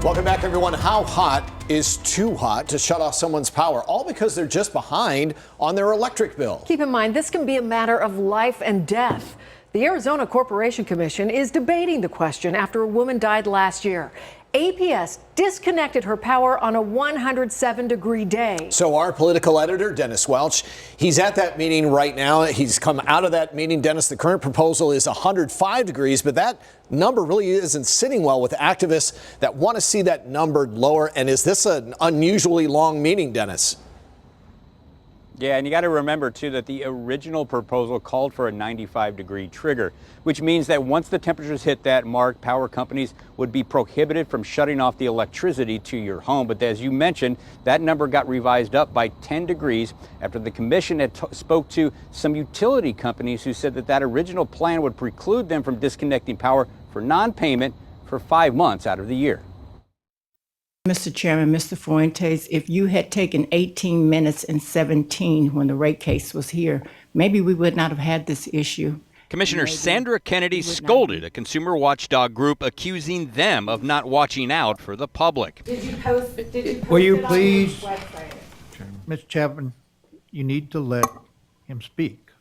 Welcome back, everyone. How hot is too hot to shut off someone's power? All because they're just behind on their electric bill. Keep in mind, this can be a matter of life and death. The Arizona Corporation Commission is debating the question after a woman died last year. APS disconnected her power on a 107-degree day. So our political editor, Dennis Welch, he's at that meeting right now. He's come out of that meeting. Dennis, the current proposal is 105 degrees, but that number really isn't sitting well with activists that want to see that number lower. And is this an unusually long meeting, Dennis? Yeah, and you got to remember, too, that the original proposal called for a 95-degree trigger, which means that once the temperatures hit that mark, power companies would be prohibited from shutting off the electricity to your home. But as you mentioned, that number got revised up by 10 degrees after the commission had spoke to some utility companies who said that that original plan would preclude them from disconnecting power for non-payment for 5 months out of the year. Mr. Chairman, Mr. Fuentes, if you had taken 18 minutes and 17 when the rate case was here, maybe we would not have had this issue. Commissioner Sandra Kennedy scolded a consumer watchdog group accusing them of not watching out for the public. Will you please, Mr. Chapman, you need to let him speak.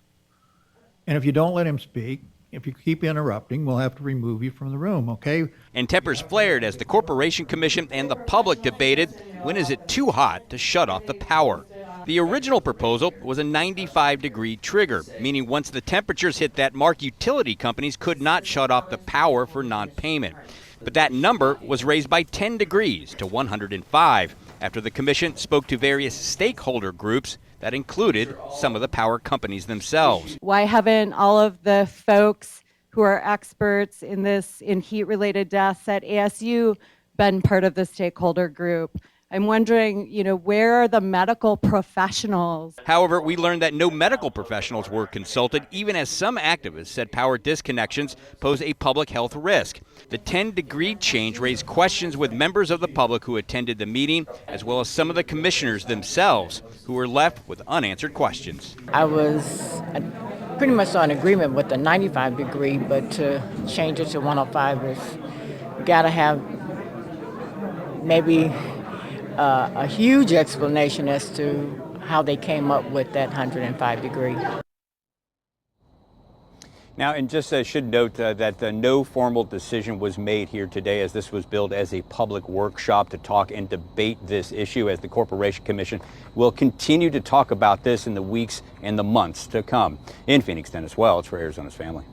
And if you don't let him speak, if you keep interrupting, we'll have to remove you from the room, okay? And tempers flared as the Corporation Commission and the public debated, when is it too hot to shut off the power? The original proposal was a 95-degree trigger, meaning once the temperatures hit that mark, utility companies could not shut off the power for non-payment. But that number was raised by 10 degrees to 105 after the commission spoke to various stakeholder groups that included some of the power companies themselves. Why haven't all of the folks who are experts in this, in heat-related deaths at ASU, been part of the stakeholder group? I'm wondering, where are the medical professionals? However, we learned that no medical professionals were consulted, even as some activists said power disconnections pose a public health risk. The 10-degree change raised questions with members of the public who attended the meeting, as well as some of the commissioners themselves, who were left with unanswered questions. I was pretty much in agreement with the 95-degree, but to change it to 105 is got to have maybe a huge explanation as to how they came up with that 105 degree. Now, and just should note that no formal decision was made here today, as this was billed as a public workshop to talk and debate this issue, as the Corporation Commission will continue to talk about this in the weeks and the months to come. In Phoenix, Dennis Welch for Arizona's Family.